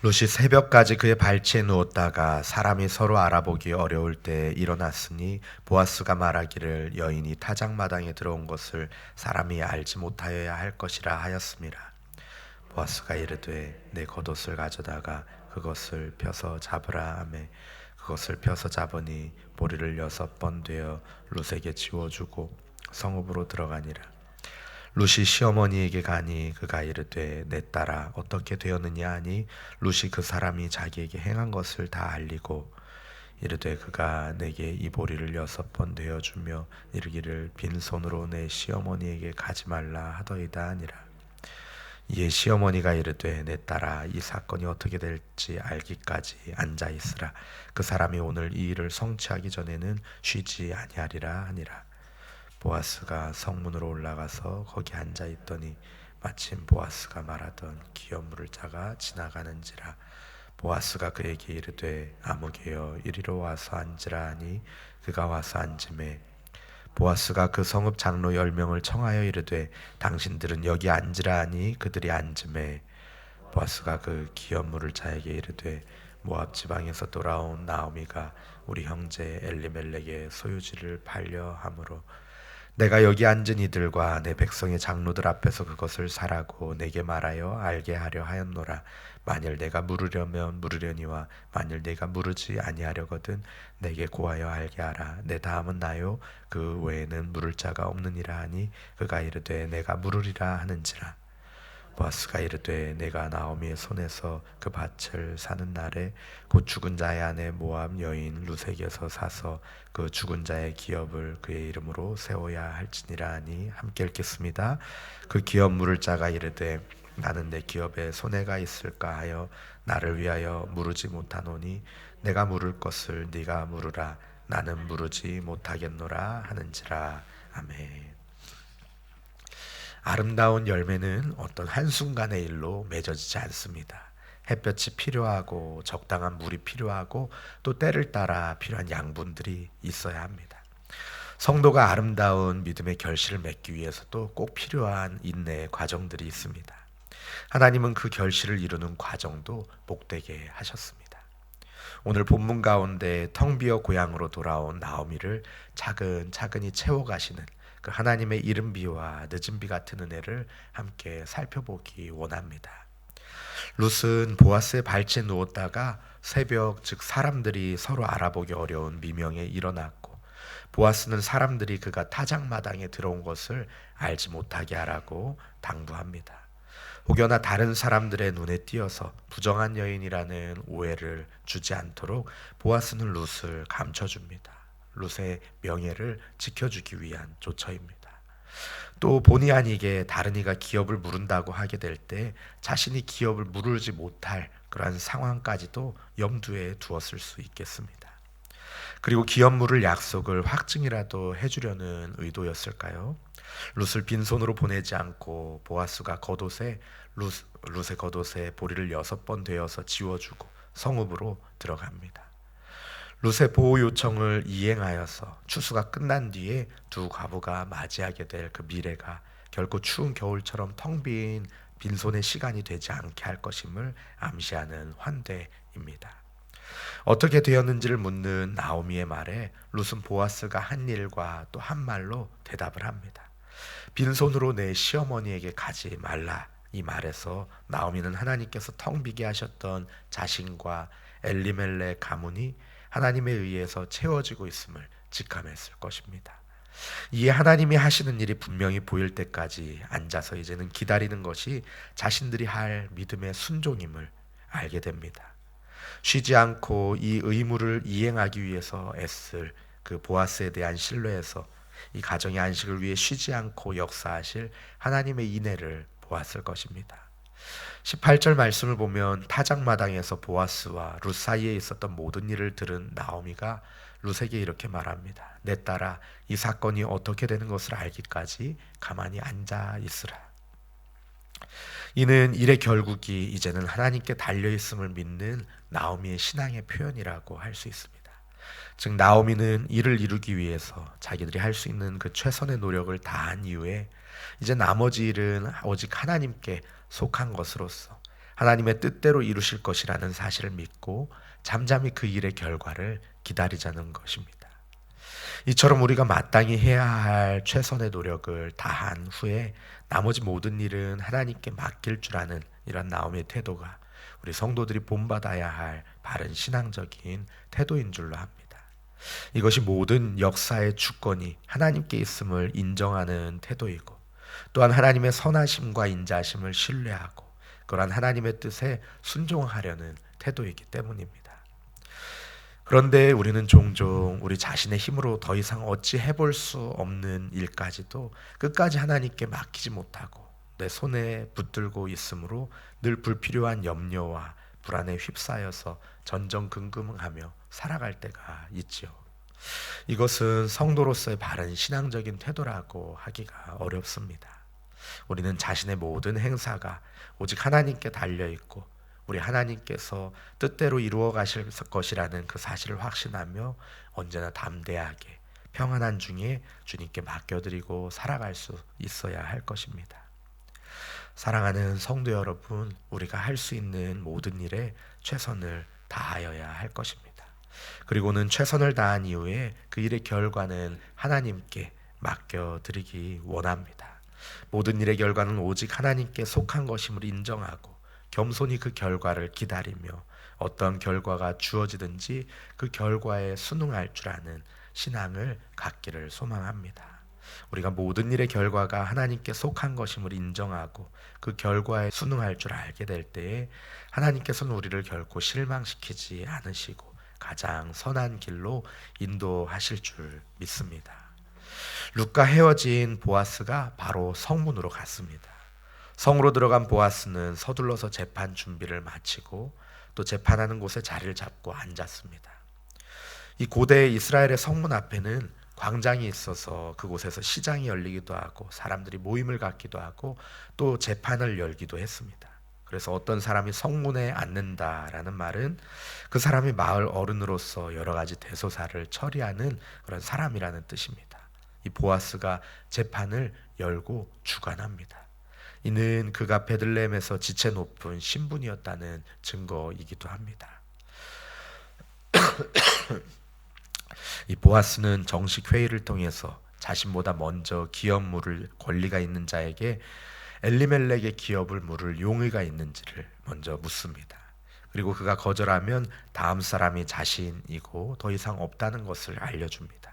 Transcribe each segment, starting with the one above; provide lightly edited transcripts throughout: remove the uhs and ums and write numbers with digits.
롯이 새벽까지 그의 발치에 누웠다가 사람이 서로 알아보기 어려울 때 일어났으니 보아스가 말하기를 여인이 타작마당에 들어온 것을 사람이 알지 못하여야 할 것이라 하였습니다. 보아스가 이르되 내 겉옷을 가져다가 그것을 펴서 잡으라 하매 그것을 펴서 잡으니 보리를 6번 되어 롯에게 지워주고 성읍으로 들어가니라. 룻이 시어머니에게 가니 그가 이르되 내 딸아 어떻게 되었느냐 하니 룻이 그 사람이 자기에게 행한 것을 다 알리고 이르되 그가 내게 이 보리를 6번 되어주며 이르기를 빈손으로 내 시어머니에게 가지 말라 하더이다 하니라. 이에 시어머니가 이르되 내 딸아 이 사건이 어떻게 될지 알기까지 앉아 있으라. 그 사람이 오늘 이 일을 성취하기 전에는 쉬지 아니하리라 하니라. 보아스가 성문으로 올라가서 거기 앉아 있더니 마침 보아스가 말하던 기업물을 짜가 지나가는지라. 보아스가 그에게 이르되 아무개여 이리로 와서 앉으라 하니 그가 와서 앉으매 보아스가 그 성읍 장로 10명을 청하여 이르되 당신들은 여기 앉으라 하니 그들이 앉으매 보아스가 그 기업물을 자에게 이르되 모압 지방에서 돌아온 나오미가 우리 형제 엘리멜렉의 소유지를 팔려 함으로 내가 여기 앉은 이들과 내 백성의 장로들 앞에서 그것을 사라고 내게 말하여 알게 하려 하였노라. 만일 내가 물으려면 물으려니와 만일 내가 물으지 아니하려거든 내게 고하여 알게 하라. 내 다음은 나요 그 외에는 물을 자가 없느니라 하니 그가 이르되 내가 물으리라 하는지라. 보아스가 이르되 내가 나오미의 손에서 그 밭을 사는 날에 곧 죽은 자의 아내 모압 여인 룻에게서 사서 그 죽은 자의 기업을 그의 이름으로 세워야 할지니라 하니 함께 읽겠습니다. 그 기업 물을 자가 이르되 나는 내 기업에 손해가 있을까 하여 나를 위하여 물으지 못하노니 내가 물을 것을 네가 물으라. 나는 물으지 못하겠노라 하는지라. 아멘. 아름다운 열매는 어떤 한순간의 일로 맺어지지 않습니다. 햇볕이 필요하고 적당한 물이 필요하고 또 때를 따라 필요한 양분들이 있어야 합니다. 성도가 아름다운 믿음의 결실을 맺기 위해서도 꼭 필요한 인내의 과정들이 있습니다. 하나님은 그 결실을 이루는 과정도 복되게 하셨습니다. 오늘 본문 가운데 텅 비어 고향으로 돌아온 나오미를 차근차근히 채워가시는 그 하나님의 이른 비와 늦은 비 같은 은혜를 함께 살펴보기 원합니다. 룻은 보아스의 발치에 누웠다가 새벽 즉 사람들이 서로 알아보기 어려운 미명에 일어났고 보아스는 사람들이 그가 타작마당에 들어온 것을 알지 못하게 하라고 당부합니다. 혹여나 다른 사람들의 눈에 띄어서 부정한 여인이라는 오해를 주지 않도록 보아스는 룻을 감춰줍니다. 룻의 명예를 지켜주기 위한 조처입니다. 또 본의 아니게 다른 이가 기업을 물은다고 하게 될 때 자신이 기업을 물지 못할 그러한 상황까지도 염두에 두었을 수 있겠습니다. 그리고 기업 물을 약속을 확증이라도 해주려는 의도였을까요? 룻을 빈손으로 보내지 않고 보아스가 룻의 겉옷에 보리를 6번 되어서 지워주고 성읍으로 들어갑니다. 룻의 보호 요청을 이행하여서 추수가 끝난 뒤에 두 과부가 맞이하게 될 그 미래가 결코 추운 겨울처럼 텅 빈 빈손의 시간이 되지 않게 할 것임을 암시하는 환대입니다. 어떻게 되었는지를 묻는 나오미의 말에 룻은 보아스가 한 일과 또 한 말로 대답을 합니다. 빈손으로 내 시어머니에게 가지 말라. 이 말에서 나오미는 하나님께서 텅 비게 하셨던 자신과 엘리멜렉 가문이 하나님에 의해서 채워지고 있음을 직감했을 것입니다. 이에 하나님이 하시는 일이 분명히 보일 때까지 앉아서 이제는 기다리는 것이 자신들이 할 믿음의 순종임을 알게 됩니다. 쉬지 않고 이 의무를 이행하기 위해서 애쓸 그 보아스에 대한 신뢰에서 이 가정의 안식을 위해 쉬지 않고 역사하실 하나님의 인애를 보았을 것입니다. 18절 말씀을 보면 타작마당에서 보아스와 룻 사이에 있었던 모든 일을 들은 나오미가 룻에게 이렇게 말합니다. 내 딸아 이 사건이 어떻게 되는 것을 알기까지 가만히 앉아 있으라. 이는 일의 결국이 이제는 하나님께 달려있음을 믿는 나오미의 신앙의 표현이라고 할 수 있습니다. 즉 나오미는 이를 이루기 위해서 자기들이 할 수 있는 그 최선의 노력을 다한 이후에 이제 나머지 일은 오직 하나님께 속한 것으로서 하나님의 뜻대로 이루실 것이라는 사실을 믿고 잠잠히 그 일의 결과를 기다리자는 것입니다. 이처럼 우리가 마땅히 해야 할 최선의 노력을 다한 후에 나머지 모든 일은 하나님께 맡길 줄 아는 이런 나옴의 태도가 우리 성도들이 본받아야 할 바른 신앙적인 태도인 줄로 합니다. 이것이 모든 역사의 주권이 하나님께 있음을 인정하는 태도이고, 또한 하나님의 선하심과 인자심을 신뢰하고 그러한 하나님의 뜻에 순종하려는 태도이기 때문입니다. 그런데 우리는 종종 우리 자신의 힘으로 더 이상 어찌 해볼 수 없는 일까지도 끝까지 하나님께 맡기지 못하고 내 손에 붙들고 있으므로 늘 불필요한 염려와 불안에 휩싸여서 전전긍긍하며 살아갈 때가 있지요. 이것은 성도로서의 바른 신앙적인 태도라고 하기가 어렵습니다. 우리는 자신의 모든 행사가 오직 하나님께 달려있고 우리 하나님께서 뜻대로 이루어 가실 것이라는 그 사실을 확신하며 언제나 담대하게 평안한 중에 주님께 맡겨드리고 살아갈 수 있어야 할 것입니다. 사랑하는 성도 여러분, 우리가 할 수 있는 모든 일에 최선을 다하여야 할 것입니다. 그리고는 최선을 다한 이후에 그 일의 결과는 하나님께 맡겨드리기 원합니다. 모든 일의 결과는 오직 하나님께 속한 것임을 인정하고 겸손히 그 결과를 기다리며 어떤 결과가 주어지든지 그 결과에 순응할 줄 아는 신앙을 갖기를 소망합니다. 우리가 모든 일의 결과가 하나님께 속한 것임을 인정하고 그 결과에 순응할 줄 알게 될 때에 하나님께서는 우리를 결코 실망시키지 않으시고 가장 선한 길로 인도하실 줄 믿습니다. 룻과 헤어진 보아스가 바로 성문으로 갔습니다. 성으로 들어간 보아스는 서둘러서 재판 준비를 마치고 또 재판하는 곳에 자리를 잡고 앉았습니다. 이 고대 이스라엘의 성문 앞에는 광장이 있어서 그곳에서 시장이 열리기도 하고 사람들이 모임을 갖기도 하고 또 재판을 열기도 했습니다. 그래서 어떤 사람이 성문에 앉는다라는 말은 그 사람이 마을 어른으로서 여러 가지 대소사를 처리하는 그런 사람이라는 뜻입니다. 이 보아스가 재판을 열고 주관합니다. 이는 그가 베들레헴에서 지체 높은 신분이었다는 증거이기도 합니다. 이 보아스는 정식 회의를 통해서 자신보다 먼저 기업 물을 권리가 있는 자에게 엘리멜렉의 기업을 물을 용의가 있는지를 먼저 묻습니다. 그리고 그가 거절하면 다음 사람이 자신이고 더 이상 없다는 것을 알려줍니다.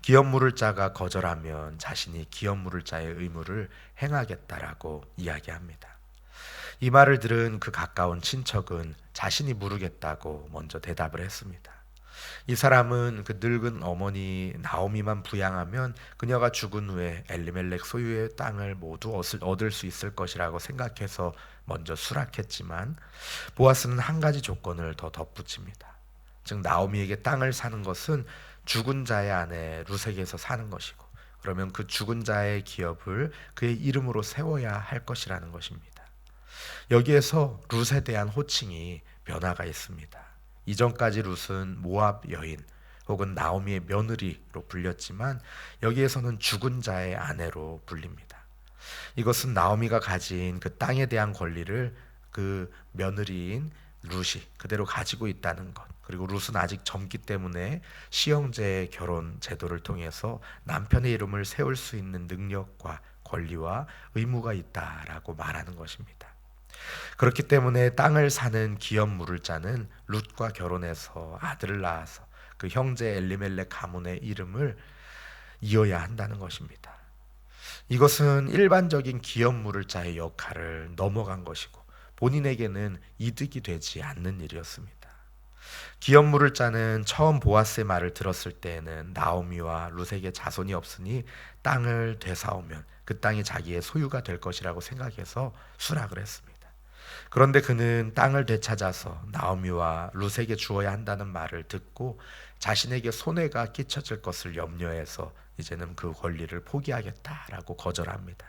기업 물을 자가 거절하면 자신이 기업 물을 자의 의무를 행하겠다라고 이야기합니다. 이 말을 들은 그 가까운 친척은 자신이 물으겠다고 먼저 대답을 했습니다. 이 사람은 그 늙은 어머니 나오미만 부양하면 그녀가 죽은 후에 엘리멜렉 소유의 땅을 모두 얻을 수 있을 것이라고 생각해서 먼저 수락했지만 보아스는 한 가지 조건을 더 덧붙입니다. 즉 나오미에게 땅을 사는 것은 죽은 자의 아내 룻에게서 사는 것이고 그러면 그 죽은 자의 기업을 그의 이름으로 세워야 할 것이라는 것입니다. 여기에서 룻에 대한 호칭이 변화가 있습니다. 이전까지 룻은 모압 여인 혹은 나오미의 며느리로 불렸지만 여기에서는 죽은 자의 아내로 불립니다. 이것은 나오미가 가진 그 땅에 대한 권리를 그 며느리인 룻이 그대로 가지고 있다는 것, 그리고 룻은 아직 젊기 때문에 시형제 결혼 제도를 통해서 남편의 이름을 세울 수 있는 능력과 권리와 의무가 있다라고 말하는 것입니다. 그렇기 때문에 땅을 사는 기업 물을 자는 룻과 결혼해서 아들을 낳아서 그 형제 엘리멜렉 가문의 이름을 이어야 한다는 것입니다. 이것은 일반적인 기업 물을 자의 역할을 넘어간 것이고 본인에게는 이득이 되지 않는 일이었습니다. 기업 물을 자는 처음 보아스의 말을 들었을 때에는 나오미와 룻에게 자손이 없으니 땅을 되사오면 그 땅이 자기의 소유가 될 것이라고 생각해서 수락을 했습니다. 그런데 그는 땅을 되찾아서 나오미와 룻에게 주어야 한다는 말을 듣고 자신에게 손해가 끼쳐질 것을 염려해서 이제는 그 권리를 포기하겠다라고 거절합니다.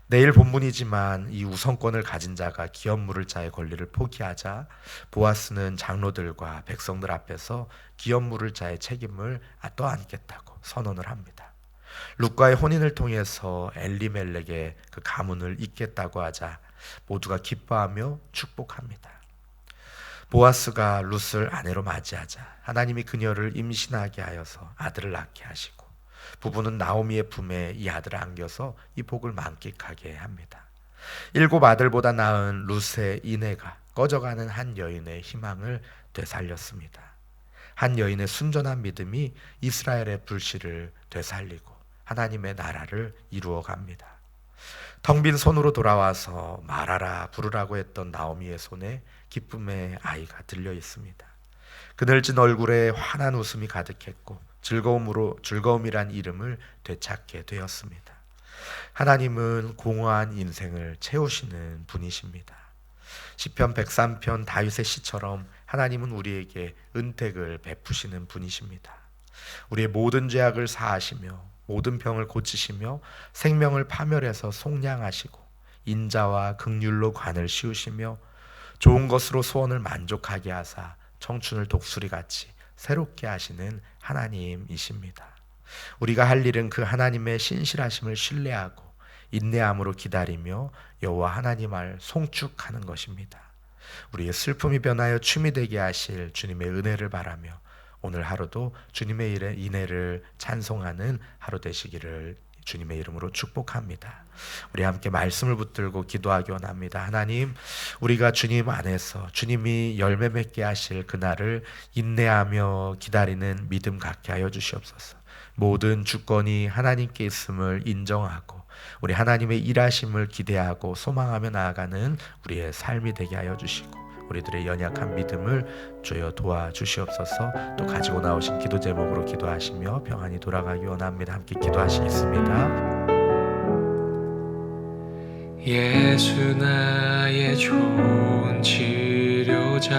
내일 본문이지만 이 우선권을 가진 자가 기업 물을 자의 권리를 포기하자 보아스는 장로들과 백성들 앞에서 기업 물을 자의 책임을 떠안겠다고 선언을 합니다. 룻과의 혼인을 통해서 엘리멜렉의 그 가문을 잇겠다고 하자 모두가 기뻐하며 축복합니다. 보아스가 룻을 아내로 맞이하자 하나님이 그녀를 임신하게 하여서 아들을 낳게 하시고 부부는 나오미의 품에 이 아들을 안겨서 이 복을 만끽하게 합니다. 7 아들보다 나은 룻의 인애가 꺼져가는 한 여인의 희망을 되살렸습니다. 한 여인의 순전한 믿음이 이스라엘의 불씨를 되살리고 하나님의 나라를 이루어 갑니다. 텅 빈 손으로 돌아와서 말하라 부르라고 했던 나오미의 손에 기쁨의 아이가 들려 있습니다. 그늘진 얼굴에 환한 웃음이 가득했고 즐거움이란 이름을 되찾게 되었습니다. 하나님은 공허한 인생을 채우시는 분이십니다. 시편 103편 다윗의 시처럼 하나님은 우리에게 은택을 베푸시는 분이십니다. 우리의 모든 죄악을 사하시며 모든 병을 고치시며 생명을 파멸해서 속량하시고 인자와 긍휼로 관을 씌우시며 좋은 것으로 소원을 만족하게 하사 청춘을 독수리같이 새롭게 하시는 하나님이십니다. 우리가 할 일은 그 하나님의 신실하심을 신뢰하고 인내함으로 기다리며 여호와 하나님을 송축하는 것입니다. 우리의 슬픔이 변하여 춤이 되게 하실 주님의 은혜를 바라며 오늘 하루도 주님의 인혜를 찬송하는 하루 되시기를 주님의 이름으로 축복합니다. 우리 함께 말씀을 붙들고 기도하기 원합니다. 하나님, 우리가 주님 안에서 주님이 열매 맺게 하실 그날을 인내하며 기다리는 믿음 갖게 하여 주시옵소서. 모든 주권이 하나님께 있음을 인정하고 우리 하나님의 일하심을 기대하고 소망하며 나아가는 우리의 삶이 되게 하여 주시고 우리들의 연약한 믿음을 주여 도와주시옵소서. 또 가지고 나오신 기도 제목으로 기도하시며 평안히 돌아가기 원합니다. 함께 기도하시겠습니다. 예수 나의 좋은 치료자,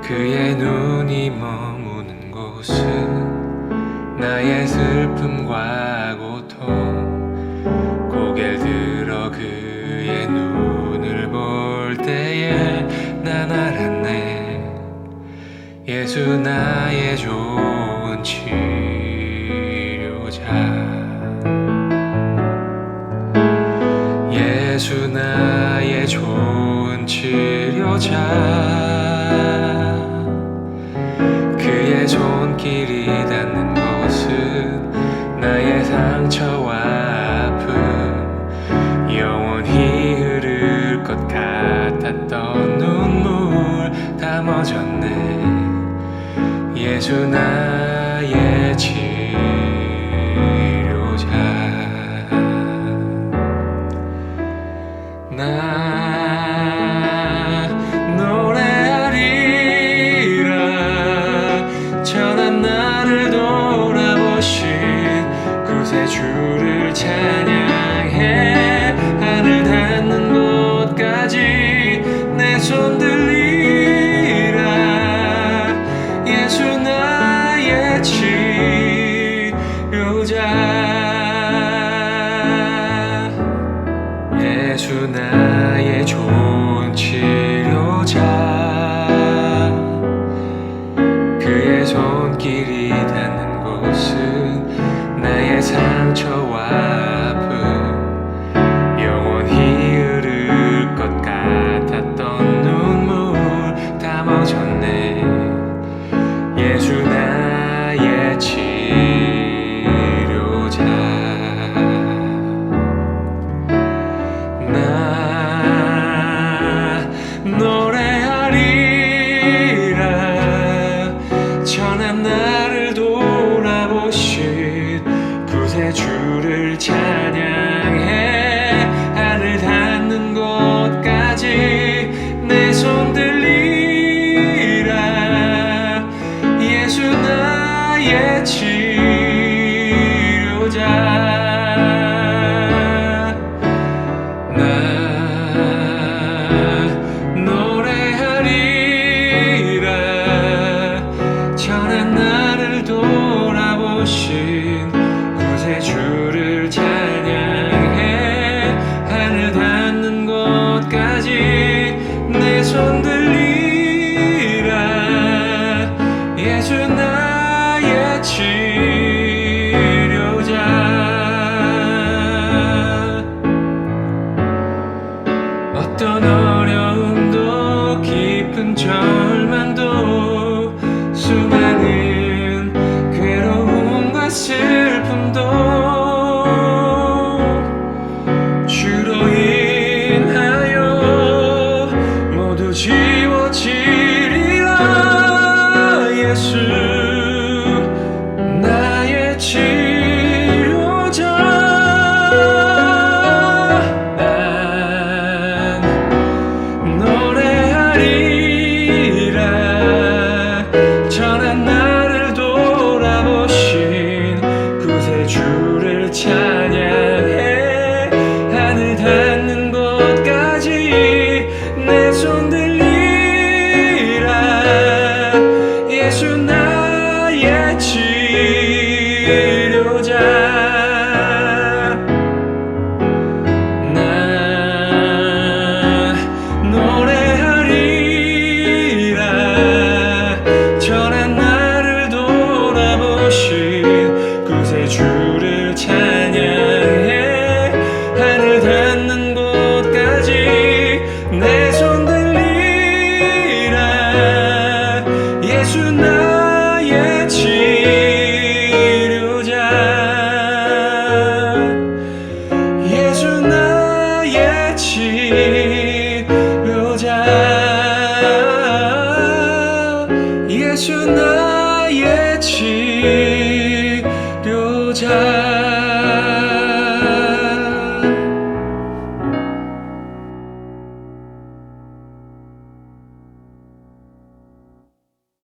그의 눈이 머무는 곳은 나의 슬픔과 고통, 고개를 들어 그의 눈을 볼 때에 난 알았네. 예수 나의 좋은 치료자, 예수 나의 좋은 치료자, 그의 손길이 닿는 곳은 나의 상처와 아픔, 영원히 흐를 것 같았던 눈물 다 멎었네. 예수 나의 치료자. 나 노래하리라, 전한 나를 돌아보신 구세주를 찬양해. 하늘 닿는 곳까지 내 손 들리라. 예수 나의 치료자, 예수 나의 좋은 치료자, 그의 손길이 닿는 곳은 나의 상처와 아픔, 영원히 흐를 것 같았던 눈물 다 멎었네. 예수 나의 치료자. 나 노래하리라, 전한 나를 돌아보신 구세주를 찬양해. 하늘 닿는 곳까지 내 손 들리라. 예수 나의 치료자. 전한 나를 돌아보신 구세주를 찬양해. 주로 인하여 모두 지워지리라. 예수 나의 치료자. 난 노래하리라. 전한 나를 돌아보신 구세주를 찬양해. 하늘 닿는 곳까지 내 손 들리라. 예수 나의 치료자. 나 노래하리라. 전한 나를 돌아보신 구세주를 찬양해. 하늘 닿는 곳까지 내 손 들리라. 예수 나의 치료자. 예수 나의 치료자. 예수 나의 치료자.